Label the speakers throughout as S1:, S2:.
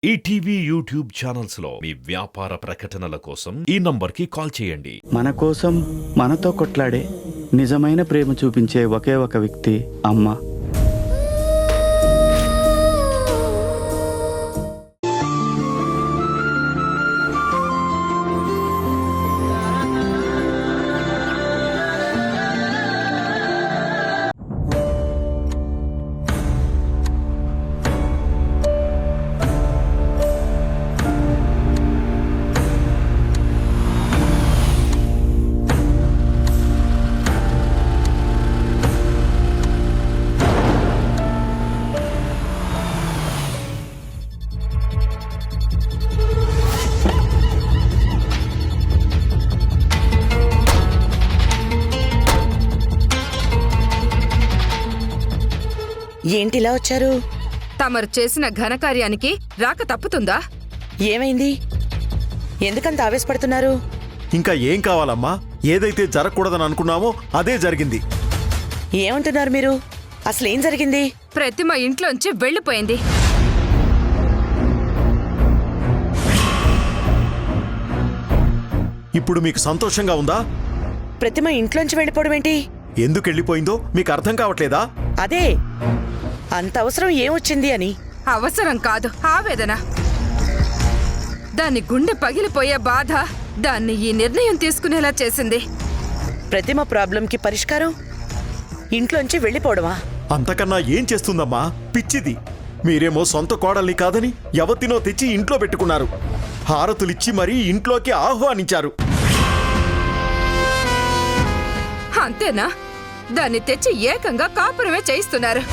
S1: ETV YouTube channels లో మీ వ్యాపార ప్రకటనల కోసం ఈ నంబర్కి కాల్ చేయండి.
S2: మన కోసం మనతో కొట్లాడే నిజమైన ప్రేమ చూపించే ఒకే ఒక వ్యక్తి అమ్మ.
S3: ఏంటిలా వచ్చారు?
S4: తమరు చేసిన ఘనకార్యానికి రాక తప్పుతుందా?
S3: ఏమైంది? ఎందుకంత ఆవేశపడుతున్నారు?
S5: ఇంకా ఏం కావాలమ్మా? ఏదైతే జరగకూడదని అనుకున్నామో అదే జరిగింది.
S3: ఏమంటున్నారు మీరు? అసలేం జరిగింది?
S4: ప్రతిమ ఇంట్లోంచి వెళ్ళిపోయింది.
S5: ఇప్పుడు మీకు సంతోషంగా ఉందా?
S3: ప్రతిమ ఇంట్లోంచి వెళ్ళిపోవడం ఏంటి?
S5: ఎందుకు వెళ్ళిపోయిందో మీకు అర్థం కావట్లేదా?
S3: అదే, అంత అవసరం ఏమొచ్చింది అని.
S4: అవసరం కాదు, ఆవేదన. దాని గుండె పగిలిపోయే బాధ దాన్ని ఈ నిర్ణయం తీసుకునేలా చేసింది.
S3: ప్రతిమ ప్రాబ్లంకి పరిష్కారం ఇంట్లోంచి వెళ్ళిపోవడమా?
S5: అంతకన్నా ఏం చేస్తుందమ్మా? పిచ్చిది. మీరేమో సొంత కోడల్ని కాదని ఎవతినో తెచ్చి ఇంట్లో పెట్టుకున్నారు. హారతులిచ్చి మరీ ఇంట్లోకి ఆహ్వానించారు.
S4: అంతేనా? దాన్ని తెచ్చి ఏకంగా కాపురమే చేయిస్తున్నారు.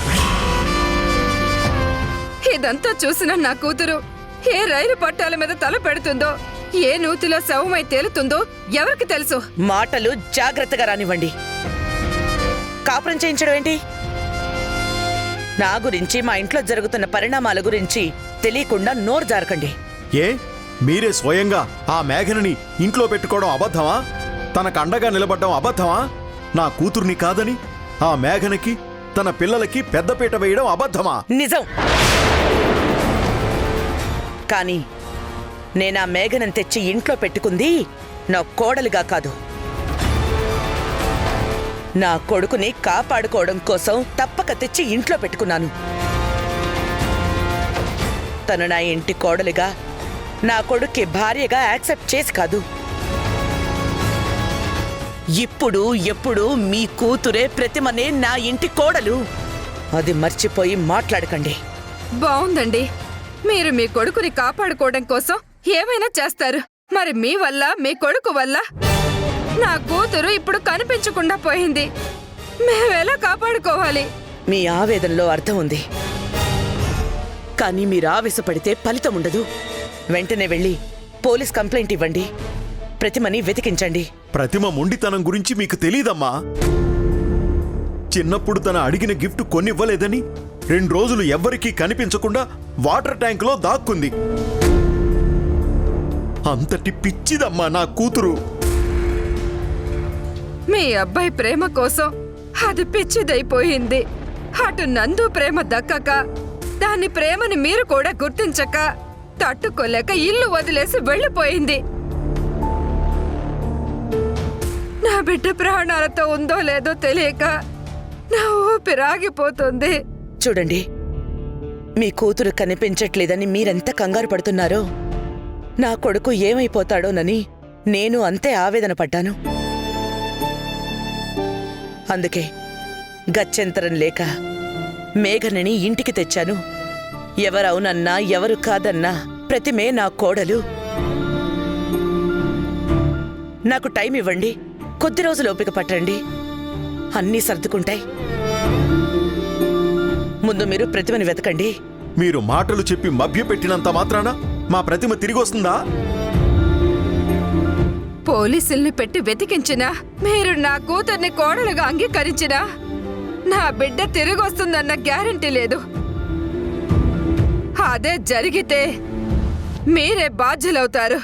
S4: ఇదంతా చూసిన నా కూతురు ఏ రైలు పట్టాల మీద తల పెడుతుందో, ఏ నూతిలో శవమై తేలుతుందో ఎవరికి తెలుసు?
S3: మాటలు జాగ్రత్తగా రానివ్వండి. కాపురం చేయించడం ఏంటి? నా గురించి, మా ఇంట్లో జరుగుతున్న పరిణామాల గురించి తెలియకుండా నోరు జారకండి.
S5: ఏ మీరే స్వయంగా ఆ మేఘనని ఇంట్లో పెట్టుకోవడం అబద్ధమా? తనకు అండగా నిలబడ్డం అబద్ధమా? నా కూతుర్ని కాదని ఆ మేఘనకి తన పిల్లలకి పెద్దపీట వేయడం అబద్ధమా?
S3: నిజం. కానీ నేనా మేఘనని తెచ్చి ఇంట్లో పెట్టుకుంది నా కోడలిగా కాదు, నా కొడుకుని కాపాడుకోవడం కోసం తప్పక తెచ్చి ఇంట్లో పెట్టుకున్నాను. తను నా ఇంటి కోడలిగా, నా కొడుక్కి భార్యగా యాక్సెప్ట్ చేసి కాదు. ఇప్పుడు ఎప్పుడు మీ కూతురే ప్రతిమనే నా ఇంటి కోడలు. అది మర్చిపోయి మాట్లాడకండి.
S4: బావుందండి. మీరు మీ కొడుకుని కాపాడుకోవడం కోసం ఏమైనా చేస్తారు. మరి మీ వల్ల, మీ కొడుకు వల్ల నా కూతురు ఇప్పుడు కనిపించకుండా పోయింది. మేమెలా కాపాడుకోవాలి?
S3: మీ ఆవేదనలో అర్థం ఉంది, కానీ మీరు ఆవేశపడితే ఫలితం ఉండదు. వెంటనే వెళ్ళి పోలీస్ కంప్లైంట్ ఇవ్వండి. ప్రతిమని వెతికించండి.
S5: ప్రతిమ మొండితనం గురించి మీకు తెలీదమ్మా. చిన్నప్పుడు తన అడిగిన గిఫ్ట్ కొనివ్వలేదని 2 రోజులు ఎవ్వరికీ కనిపించకుండా వాటర్ ట్యాంకులో దాక్కుంది. అంతటి పిచ్చిదమ్మా నా కూతురు.
S4: మీ అబ్బాయి ప్రేమ కోసం అది పిచ్చిదైపోయింది. అటు నందు ప్రేమ దక్కక, దాని ప్రేమని మీరు కూడా గుర్తించక, తట్టుకోలేక ఇల్లు వదిలేసి వెళ్ళిపోయింది. నా బిడ్డ ప్రాణాలతో ఉందో లేదో తెలియక నా ఊపిరాగిపోతుంది.
S3: చూడండి, మీ కూతురు కనిపించట్లేదని మీరెంత కంగారు పడుతున్నారో, నా కొడుకు ఏమైపోతాడోనని నేను అంతే ఆవేదన పడ్డాను. అందుకే గత్యంతరం లేక మేఘనని ఇంటికి తెచ్చాను. ఎవరవునన్నా ఎవరు కాదన్నా ప్రతిమే నా కోడలు. నాకు టైం ఇవ్వండి, కొద్ది రోజులు ఓపిక పట్టండి, అన్నీ సర్దుకుంటాయి. ముందు మీరు ప్రతిమని వెతకండి.
S5: మీరు మాటలు చెప్పి మభ్యపెట్టినంత మాత్రాన మా ప్రతిమ తిరిగొస్తుందా?
S4: పోలీసుల్ని పెట్టి వెతికించినా, మీరు నా కూతుర్ని కోడలుగా అంగీకరించినా నా బిడ్డ తిరిగొస్తుందన్న గ్యారంటీ లేదు. అదే జరిగితే మీరే బాధ్యులవుతారు.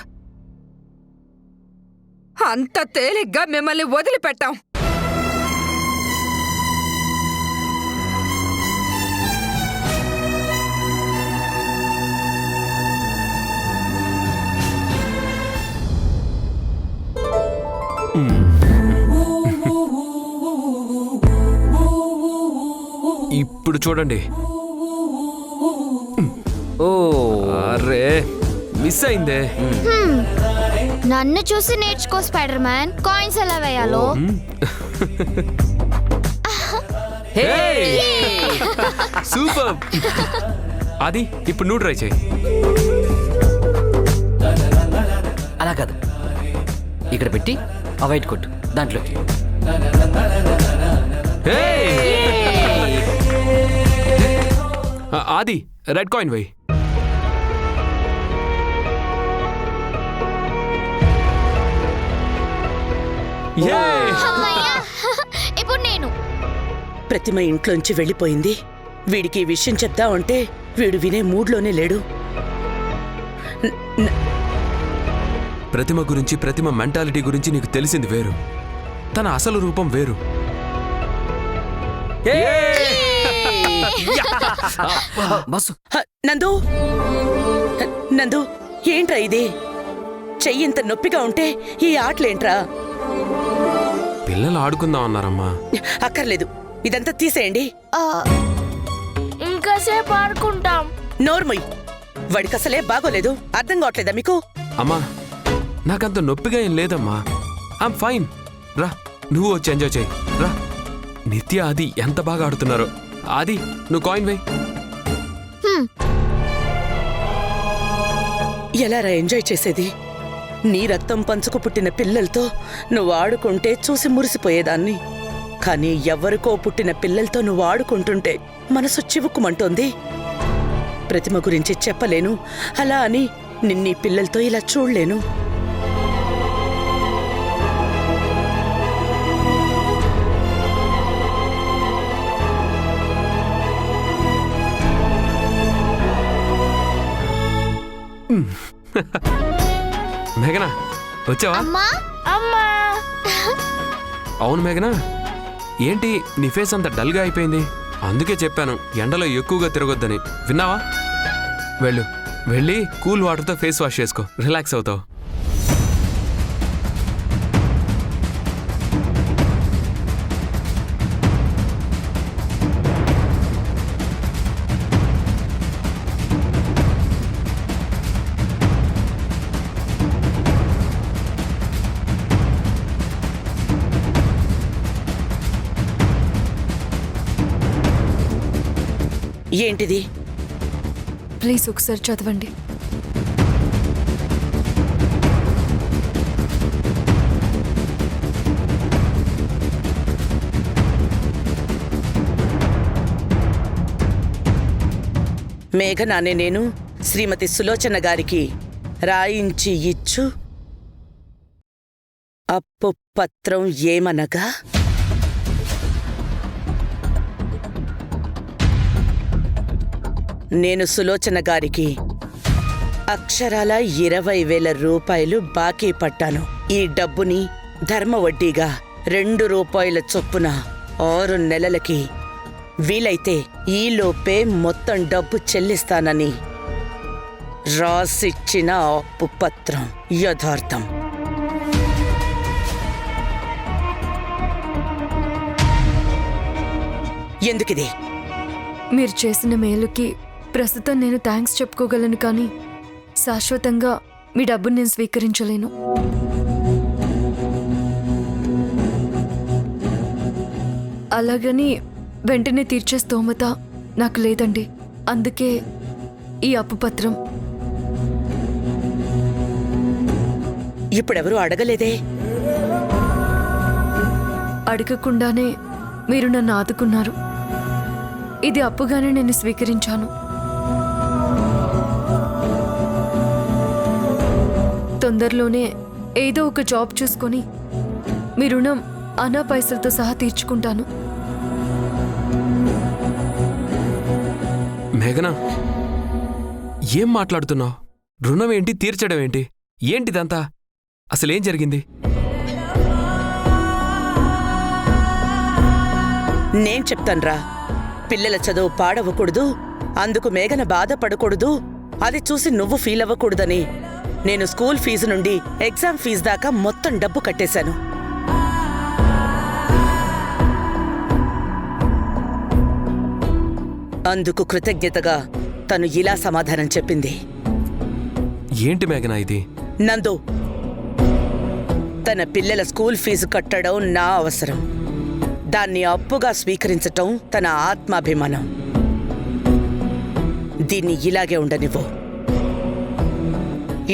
S4: అంత తేలిగ్గా మిమ్మల్ని వదిలిపెట్టాం.
S6: ఇప్పుడు చూడండి.
S7: ఓ
S6: అరే మిస్ అయిందే.
S8: నన్ను చూసి నేర్చుకో స్పైడర్ మ్యాన్. కాయిన్స్ ఎలా వేయాలో.
S6: సూపర్. అది ఇప్పుడు నువ్వు ట్రై చేయి.
S7: అలా కాదు, ఇక్కడ పెట్టి ఆ వైట్ కొట్టు దాంట్లోకి.
S6: ఆది రెడ్ కాయిన్ వేయి.
S8: అమ్మయ్యా. ఇప్పుడు నేను.
S3: ప్రతిమ ఇంట్లోంచి వెళ్ళిపోయింది. వీడికి ఈ విషయం చెప్దామంటే వీడు వినే మూడ్లోనే లేడు.
S6: ప్రతిమ గురించి, ప్రతిమ మెంటాలిటీ గురించి నీకు తెలిసింది వేరు, తన అసలు రూపం వేరు.
S7: బస్సు
S3: నందు, నందు, ఏంట్రా ఇది? చెయ్యింత నొప్పిగా ఉంటే ఈ ఆటలేంట్రా?
S6: పిల్లలు ఆడుకుందాం అన్నారమ్మా.
S3: అక్కర్లేదు, ఇదంతా తీసేయండి.
S8: ఇంకాసేపు ఆడుకుంటాం.
S3: నోర్మయ్, వాడికి అసలే బాగోలేదు. అర్థం కావట్లేదా మీకు?
S6: అమ్మా నాకంత నొప్పిగా ఏం లేదమ్మా. I'm fine. రా నువ్వు వచ్చి ఎంజాయ్ చేయి. రా. నిత్య ఆది ఎంత బాగా ఆడుతున్నారో. ఆది నువ్వు కాయిన్ వేయి.
S3: ఎలారా ఎంజాయ్ చేసేది? నీ రక్తం పంచుకు పుట్టిన పిల్లలతో నువ్వు ఆడుకుంటే చూసి మురిసిపోయేదాన్ని. కానీ ఎవరికో పుట్టిన పిల్లలతో నువ్వు ఆడుకుంటుంటే మనసు చివుక్కుమంటోంది. ప్రతిమ గురించి చెప్పలేను, అలా అని నిన్నీ పిల్లలతో ఇలా చూడలేను.
S6: మేఘనా వచ్చావా?
S8: అమ్మా అమ్మా.
S6: అవును మేఘనా, ఏంటి నీ ఫేస్ అంత డల్గా అయిపోయింది? అందుకే చెప్పాను ఎండలో ఎక్కువగా తిరగొద్దని. విన్నావా? వెళ్ళు, వెళ్ళి కూల్ వాటర్తో ఫేస్ వాష్ చేసుకో, రిలాక్స్ అవుతావు.
S3: ఏంటిది?
S4: ప్లీజ్ ఒకసారి చదవండి.
S3: మేఘనానే నేను శ్రీమతి సులోచన గారికి రాయించి ఇచ్చు అప్పు పత్రం ఏమనగా, నేను సులోచన గారికి అక్షరాల 20,000 రూపాయలు బాకీ పట్టాను. ఈ డబ్బుని ధర్మ వడ్డీగా 2 రూపాయల చొప్పున 6 నెలలకి వీలైతే ఈలోపే మొత్తం డబ్బు చెల్లిస్తానని రాసిచ్చిన అప్పు పత్రం యథార్థం. ఎందుకిది?
S4: మీరు చేసిన మేలుకి ప్రస్తుతం నేను థ్యాంక్స్ చెప్పుకోగలను, కానీ శాశ్వతంగా మీ డబ్బును నేను స్వీకరించలేను. అలాగని వెంటనే తీర్చే స్తోమత నాకు లేదండి. అందుకే ఈ అప్పు పత్రం.
S3: ఇప్పుడెవరూ అడగలేదే?
S4: అడగకుండానే మీరు నన్ను ఆదుకున్నారు. ఇది అప్పుగానే నేను స్వీకరించాను. తొందరలోనే ఏదో ఒక జాబ్ చూసుకొని మీ రుణం అనా పైసలతో సహా తీర్చుకుంటాను.
S6: మేఘనా ఏం మాట్లాడుతున్నావు? రుణం ఏంటి, తీర్చడం ఏంటి? ఏంటిదంతా? అసలేం జరిగింది?
S3: నేను చెప్తాన్రా. పిల్లల చదువు పాడవకూడదు, అందుకు మేఘన బాధపడకూడదు, అది చూసి నువ్వు ఫీల్ అవ్వకూడదని నేను స్కూల్ ఫీజు నుండి ఎగ్జామ్ ఫీజు దాకా మొత్తం డబ్బు కట్టేశాను. అందుకు కృతజ్ఞతగా తను ఇలా సమాధానం చెప్పింది.
S6: ఏంటి మేఘనా ఇది?
S3: నందు, తన పిల్లల స్కూల్ ఫీజు కట్టడం నా అవసరం. దాన్ని అప్పుగా స్వీకరించటం తన ఆత్మాభిమానం. దీన్ని ఇలాగే ఉండనివ్వు.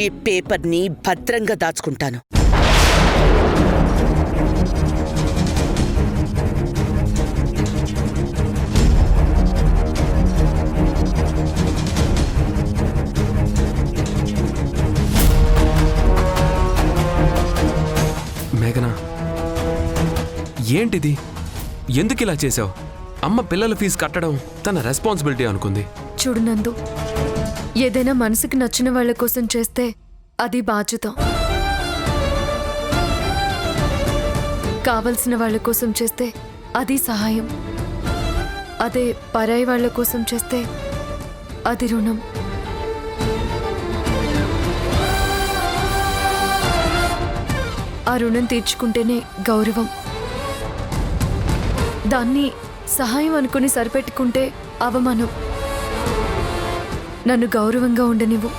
S3: ఈ పేపర్ని భద్రంగా దాచుకుంటాను.
S6: మేఘనా, ఏంటిది? ఎందుకు ఇలా చేసావు? అమ్మ పిల్లల ఫీజు కట్టడం తన రెస్పాన్సిబిలిటీ అనుకుంది.
S9: చూడు నందు, ఏదైనా మనసుకి నచ్చిన వాళ్ళ కోసం చేస్తే అది బాధ్యత. కావలసిన వాళ్ళ కోసం చేస్తే అది సహాయం. అదే పరాయి వాళ్ళ కోసం చేస్తే అది రుణం. ఆ రుణం తీర్చుకుంటేనే గౌరవం. దాన్ని సహాయం అనుకుని సరిపెట్టుకుంటే అవమానం. నన్ను గౌరవంగా ఉండనివ్వు.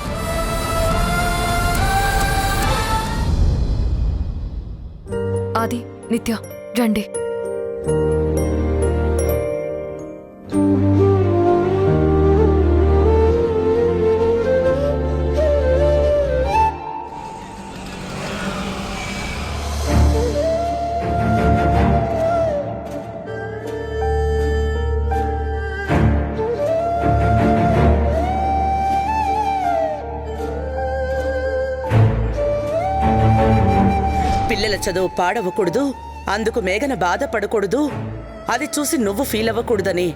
S9: ఆది, నిత్య, రండి.
S3: పిల్లల చదువు పాడవకూడదు, అందుకు మేఘన బాధపడకూడదు, అది చూసి నువ్వు ఫీల్ అవ్వకూడదని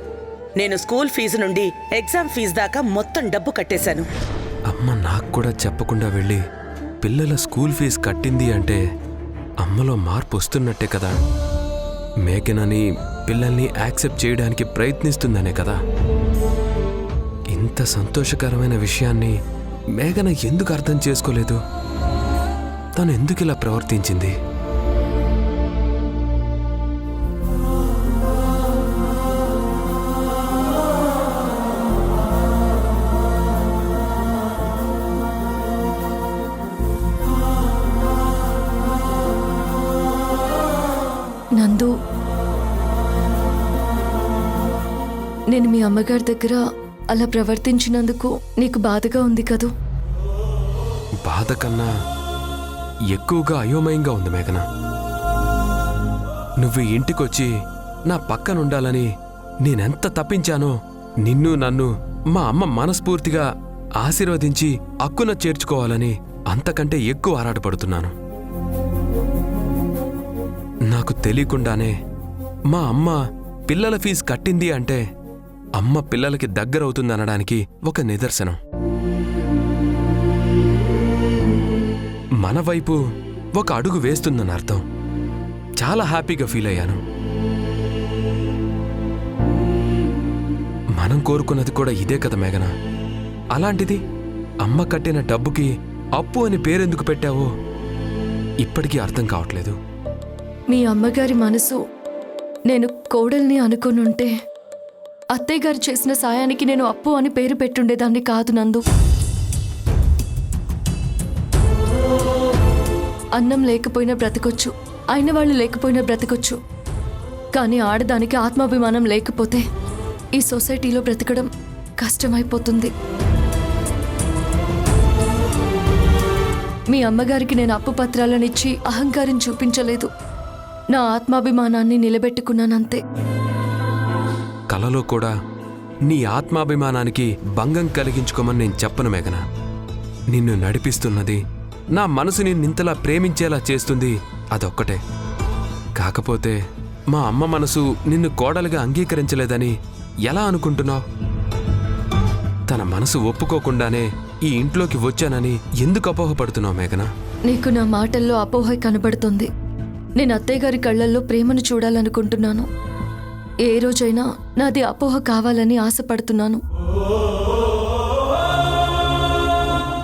S3: నేను స్కూల్ ఫీజు నుండి ఎగ్జామ్ ఫీజు దాకా మొత్తం డబ్బు కట్టేశాను.
S6: అమ్మ నాకు కూడా చెప్పకుండా వెళ్ళి పిల్లల స్కూల్ ఫీజు కట్టింది అంటే అమ్మలో మార్పు వస్తున్నట్టే కదా. మేఘనని పిల్లల్ని యాక్సెప్ట్ చేయడానికి ప్రయత్నిస్తుందనే కదా. ఇంత సంతోషకరమైన విషయాన్ని మేఘన ఎందుకు అర్థం చేసుకోలేదు? తను ఎందుకు ఇలా ప్రవర్తించింది?
S9: నందు, నేను మీ అమ్మగారి దగ్గర అలా ప్రవర్తించినందుకు నీకు బాధగా ఉంది కదూ?
S6: బాధ కన్నా ఎక్కువగా అయోమయంగా ఉంది మేఘన. నువ్వు ఇంటికొచ్చి నా పక్కనుండాలని నేనెంత తప్పించానో, నిన్ను నన్ను మా అమ్మ మనస్ఫూర్తిగా ఆశీర్వదించి అక్కున చేర్చుకోవాలని అంతకంటే ఎక్కువ ఆరాటపడుతున్నాను. నాకు తెలియకుండానే మా అమ్మ పిల్లల ఫీజు కట్టింది అంటే అమ్మ పిల్లలకి దగ్గరవుతుందనడానికి ఒక నిదర్శనం. మన వైపు ఒక అడుగు వేస్తుందని అర్థం. చాలా హ్యాపీగా ఫీల్ అయ్యాను. మనం కోరుకున్నది కూడా ఇదే కదా మేఘన. అలాంటిది అమ్మ కట్టిన డబ్బుకి అప్పు అని పేరెందుకు పెట్టావో ఇప్పటికీ అర్థం కావట్లేదు.
S9: మీ అమ్మగారి మనసు నేను కోడల్ని అనుకునుంటే అత్తయ్య గారు చేసిన సాయానికి నేను అప్పు అని పేరు పెట్టుండేదాన్ని కాదు నందు. అన్నం లేకపోయినా బ్రతకొచ్చు, అయిన వాళ్ళు లేకపోయినా బ్రతకొచ్చు. కానీ ఆడదానికి ఆత్మాభిమానం లేకపోతే ఈ సొసైటీలో బ్రతకడం కష్టమైపోతుంది. మీ అమ్మగారికి నేను అప్పు పత్రాలనిచ్చి అహంకారం చూపించలేదు. నా ఆత్మాభిమానాన్ని నిలబెట్టుకున్నానంతే.
S6: కలలో కూడా నీ ఆత్మాభిమానానికి భంగం కలిగించుకోమని నేను చెప్పను మేఘన. నిన్ను నడిపిస్తున్నది, నా మనసుని నింతలా ప్రేమించేలా చేస్తుంది అదొక్కటే. కాకపోతే మా అమ్మ మనసు నిన్ను కోడలుగా అంగీకరించలేదని ఎలా అనుకుంటున్నావు? తన మనసు ఒప్పుకోకుండానే ఈ ఇంట్లోకి వచ్చానని ఎందుకు అపోహపడుతున్నావు మేఘన?
S9: నీకు నా మాటల్లో అపోహ కనబడుతుంది. నేను అత్తయ్య గారి కళ్ళల్లో ప్రేమను చూడాలనుకుంటున్నాను. ఏ రోజైనా నాది అపోహ కావాలని ఆశపడుతున్నాను.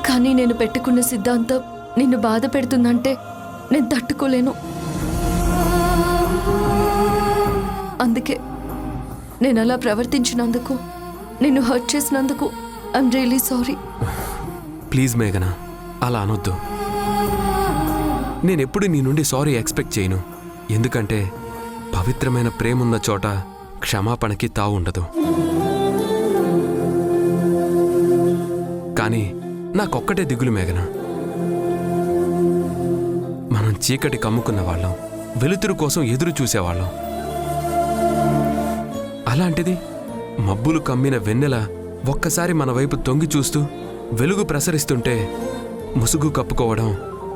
S9: కానీ నేను పెట్టుకున్న సిద్ధాంతం నిన్ను బాధ పెడుతుందంటే నేను తట్టుకోలేను. అందుకే నేను అలా ప్రవర్తించినందుకు నిన్ను హర్ట్ చేసినందుకు ఐఎమ్ రియలీ సారీ.
S6: ప్లీజ్ మేఘనా, అలా అనొద్దు. నేనెప్పుడు నీ నుండి సారీ ఎక్స్పెక్ట్ చేయను. ఎందుకంటే పవిత్రమైన ప్రేమున్న చోట క్షమాపణకి తావు ఉండదు. కానీ నాకొక్కటే దిగులు మేఘనా. మనం చీకటి కమ్ముకున్న వాళ్ళం, వెలుతురు కోసం ఎదురు చూసేవాళ్ళం. అలాంటిది మబ్బులు కమ్మిన వెన్నెల ఒక్కసారి మన వైపు తొంగి చూస్తూ వెలుగు ప్రసరిస్తుంటే ముసుగు కప్పుకోవడం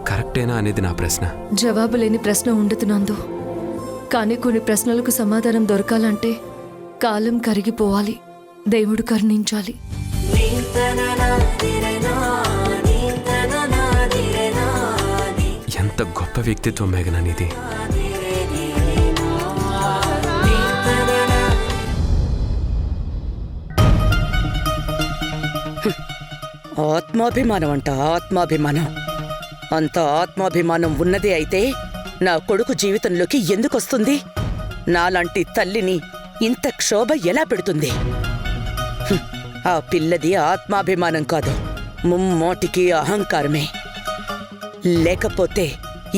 S6: కరెక్టేనా అనేది నా ప్రశ్న.
S9: జవాబు లేని ప్రశ్న ఉండదు నందు. కానీ కొన్ని ప్రశ్నలకు సమాధానం దొరకాలంటే కాలం కరిగిపోవాలి, దేవుడు కరుణించాలి.
S6: ఎంత గొప్ప వ్యక్తిత్వం మేఘనా నీది.
S3: ఆత్మాభిమానం అంట, ఆత్మాభిమానం. అంత ఆత్మాభిమానం ఉన్నదే అయితే నా కొడుకు జీవితంలోకి ఎందుకొస్తుంది? నాలాంటి తల్లిని ఇంత క్షోభ ఎలా పెడుతుంది? ఆ పిల్లది ఆత్మాభిమానం కాదు, ముమ్మోటికి అహంకారమే. లేకపోతే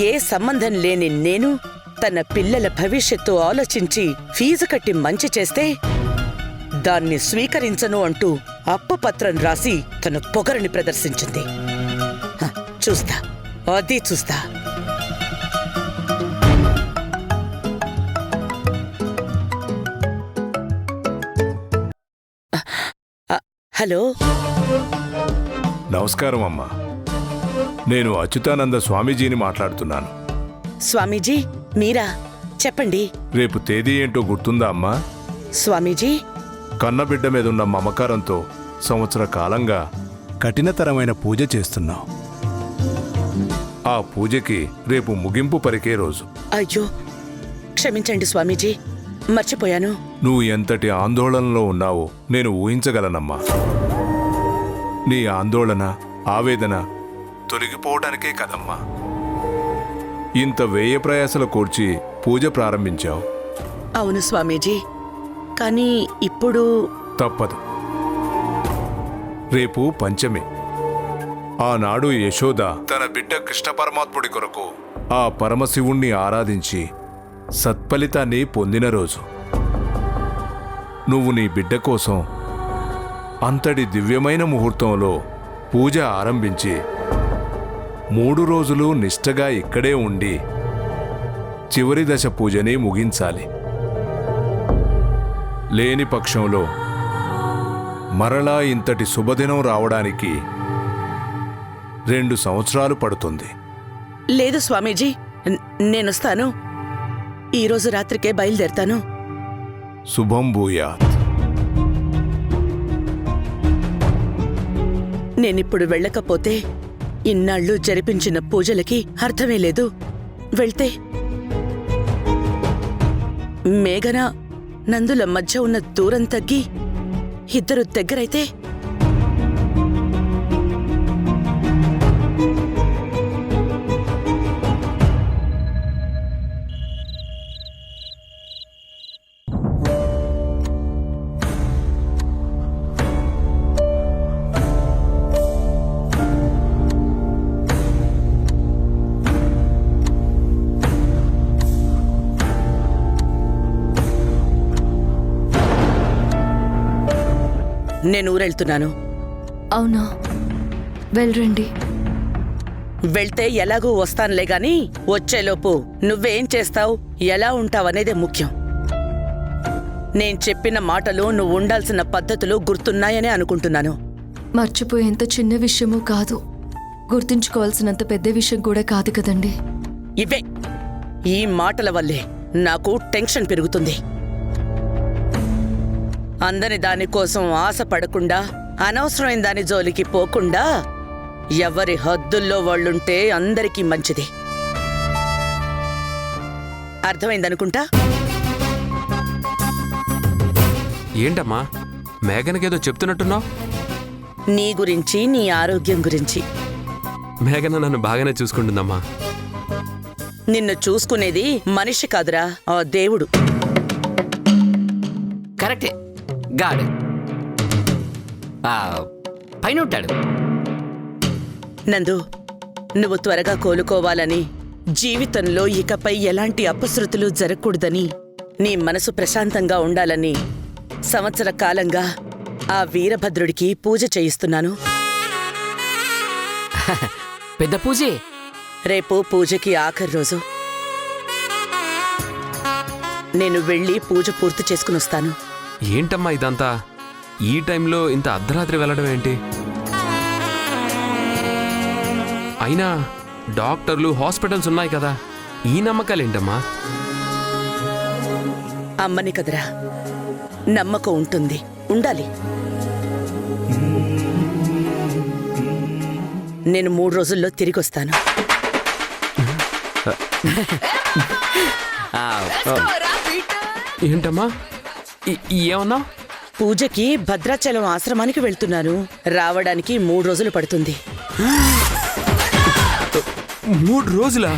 S3: ఏ సంబంధం లేని నేను తన పిల్లల భవిష్యత్తు ఆలోచించి ఫీజు కట్టి మంచి చేస్తే దాన్ని స్వీకరించను అంటూ అప్పుపత్రం రాసి తన పొగరుని ప్రదర్శించింది. చూస్తా, అది చూస్తా. హలో,
S10: నమస్కారం అమ్మా. నేను అచ్యుతానంద స్వామీజీని మాట్లాడుతున్నాను.
S3: స్వామీజీ మీరా? చెప్పండి.
S10: రేపు తేదీ ఏంటో గుర్తుందా అమ్మా?
S3: స్వామీజీ,
S10: కన్నబిడ్డ మీదున్న మమకారంతో సంవత్సర కాలంగా కఠినతరమైన పూజ చేస్తున్నాం. ఆ పూజకి రేపు ముగింపు పలికే రోజు.
S3: అయ్యో క్షమించండి స్వామీజీ, మర్చిపోయాను.
S10: నువ్వు ఎంతటి ఆందోళనలో ఉన్నావో నేను ఊహించగలనమ్మా. నీ ఆందోళన, ఆవేదన తొలగిపోవడానికే కదమ్మా ఇంత వ్యయ ప్రయాసలు కూర్చి పూజ ప్రారంభించావు.
S3: అవును స్వామీజీ, కానీ ఇప్పుడు
S10: తప్పదు. రేపు పంచమి. ఆనాడు యశోద తన బిడ్డ కృష్ణ పరమాత్ముడి కొరకు ఆ పరమశివుణ్ణి ఆరాధించి సత్ఫలితాన్ని పొందిన రోజు. నువ్వు నీ బిడ్డ కోసం అంతటి దివ్యమైన ముహూర్తంలో పూజ ఆరంభించి 3 రోజులు నిష్ఠగా ఇక్కడే ఉండి చివరి దశ పూజని ముగించాలి. లేని పక్షంలో మరలా ఇంతటి శుభదినం రావడానికి 2 సంవత్సరాలు పడుతుంది.
S3: లేదు స్వామీజీ, నేనొస్తాను. ఈరోజు రాత్రికే బయలుదేరతాను.
S10: శుభం భూయాత్.
S3: నేనిప్పుడు వెళ్ళకపోతే ఇన్నాళ్ళు జరిపించిన పూజలకి అర్థమే లేదు. వెళ్తే మేఘన నందుల మధ్య ఉన్న దూరం తగ్గి ఇద్దరు దగ్గరైతే నేను ఊరెళ్తున్నాను.
S9: అవునా, వెళ్ళరండి.
S3: వెళ్తే ఎలాగూ వస్తానులే గాని వచ్చేలోపు నువ్వేం చేస్తావు, ఎలా ఉంటావనేదే ముఖ్యం. నేను చెప్పిన మాటలు, నువ్వు ఉండాల్సిన పద్ధతులు గుర్తున్నాయనే అనుకుంటున్నాను.
S9: మర్చిపోయేంత చిన్న విషయమూ కాదు, గుర్తుంచుకోవాల్సినంత పెద్ద విషయం కూడా కాదు కదండి.
S3: ఇవే ఈ మాటల వల్లే నాకు టెన్షన్ పెరుగుతుంది. అందని దానికోసం ఆశపడకుండా, అనవసరమైన దాని జోలికి పోకుండా ఎవరి హద్దుల్లో వాళ్ళుంటే అందరికీ మంచిది. అర్థమైందనుకుంటా.
S6: ఏంటమ్మా, మేఘనకేదో చెప్తున్నట్టున్నావు?
S3: నీ గురించి, నీ ఆరోగ్యం గురించి.
S6: మేఘన నన్ను బాగానే చూసుకుంటుందమ్మా.
S3: నిన్ను చూసుకునేది మనిషి కాదురా, ఆ దేవుడు.
S7: కరెక్టే. గాడ్ పైన ఉంటాడు.
S3: నందు, నువ్వు త్వరగా కోలుకోవాలని, జీవితంలో ఇకపై ఎలాంటి అపశృతులు జరగకూడదని, నీ మనసు ప్రశాంతంగా ఉండాలని సంవత్సర కాలంగా ఆ వీరభద్రుడికి పూజ చేయిస్తున్నాను.
S7: పెద్ద పూజే.
S3: రేపు పూజకి ఆఖరి రోజు. నేను వెళ్ళి పూజ పూర్తి చేసుకుని వస్తాను.
S6: ఏంటమ్మా ఇదంతా? ఈ టైంలో ఇంత అర్ధరాత్రి వెళ్ళడం ఏంటి? అయినా డాక్టర్లు, హాస్పిటల్స్ ఉన్నాయి కదా, ఈ నమ్మకాలేంటమ్మా?
S3: అమ్మని కదరా, నమ్మకం ఉంటుంది, ఉండాలి. నేను 3 రోజుల్లో తిరిగి వస్తాను.
S6: ఏంటమ్మా ఏమన్నా?
S3: పూజకి భద్రాచలం ఆశ్రమానికి వెళ్తున్నాను. రావడానికి 3 రోజులు పడుతుంది.
S6: 3 రోజులా?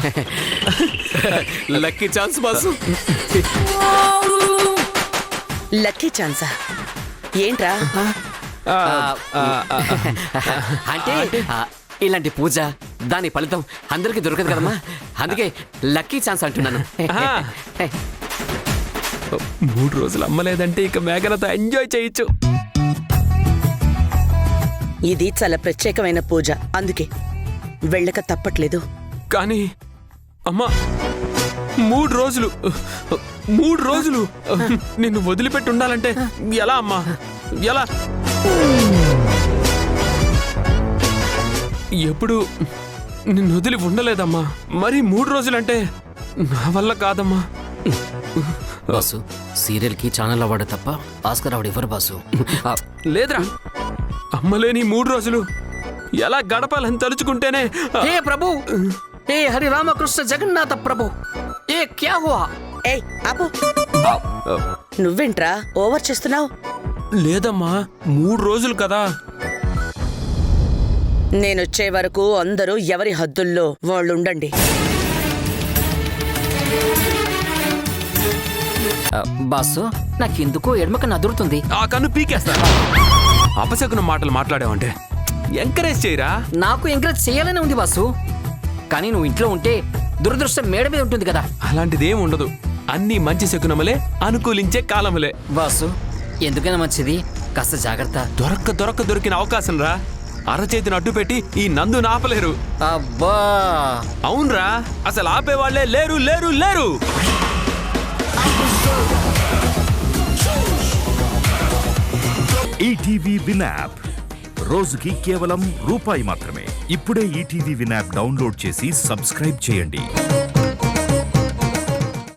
S6: Lucky chance boss.
S3: లక్కీ ఛాన్సా? ఏంట్రా?
S7: అంటే ఇలాంటి పూజ, దాని ఫలితం అందరికీ దొరకదు కదమ్మా, అందుకే లక్కీ ఛాన్స్ అంటున్నాను.
S6: 3 రోజులు అమ్మలేదంటే ఇక మేఘనతో ఎంజాయ్ చేయొచ్చు.
S3: ఇది చాలా ప్రత్యేకమైన పూజ, అందుకే వెళ్ళక తప్పట్లేదు.
S6: కానీ అమ్మా, 3 రోజులు 3 రోజులు నిన్ను వదిలిపెట్టి ఉండాలంటే ఎలా అమ్మా? ఎలా? ఎప్పుడు నిన్ను వదిలి ఉండలేదమ్మా. మరి 3 రోజులంటే నా వల్ల కాదమ్మా.
S7: బాసు, సీరియల్కి ఛానల్ అవార్డు తప్ప ఆస్కర్ అవార్డు ఇవ్వరు బాసు.
S6: లేదురా, అమ్మలేని 3 రోజులు ఎలా గడపాలని తలుచుకుంటేనే.
S7: హే ప్రభు, హే హరి రామకృష్ణ జగన్నాథ ప్రభు, ఏ క్యా హువా?
S3: ఏయ్ ఆపు! నువ్వేంట్రా ఓవర్ చేస్తున్నావు?
S6: లేదమ్మా, 3 రోజులు కదా.
S3: నేనొచ్చే వరకు అందరూ ఎవరి హద్దుల్లో వాళ్ళు ఉండండి.
S7: బాసు, నాకెందుకో ఎడమకన్నా అదురుతుంది.
S6: ఆ కన్ను పీకేస్తా. అపశకున మాటలు మాట్లాడావంటే ఎంకరేజ్ చేయరా?
S7: నాకు ఎంకరేజ్ చేయాలనే ఉంది బాసు, కానీ నువ్వు ఇంట్లో ఉంటే దురదృష్టం మేడ మీద ఉంటుంది కదా.
S6: అలాంటిదేం ఉండదు. అన్ని మంచి శకునములే, అనుకూలించే కాలములే.
S7: బాసు, ఎందుకైనా మంచిది కాస్త జాగ్రత్త.
S6: దొరికిన అవకాశం రా. అరచేతిని అడ్డు పెట్టి ఈ నందు ఆపలేరు.
S7: అబ్బా,
S6: అవునరా, అసలు ఆపేవాళ్లే లేరు లేరు లేరు.
S1: ఈటీవీ విన్ యాప్ రోజుకి కేవలం ₹1 మాత్రమే. ఇప్పుడే ఈటీవీ విన్ యాప్ డౌన్లోడ్ చేసి సబ్స్క్రైబ్ చేయండి.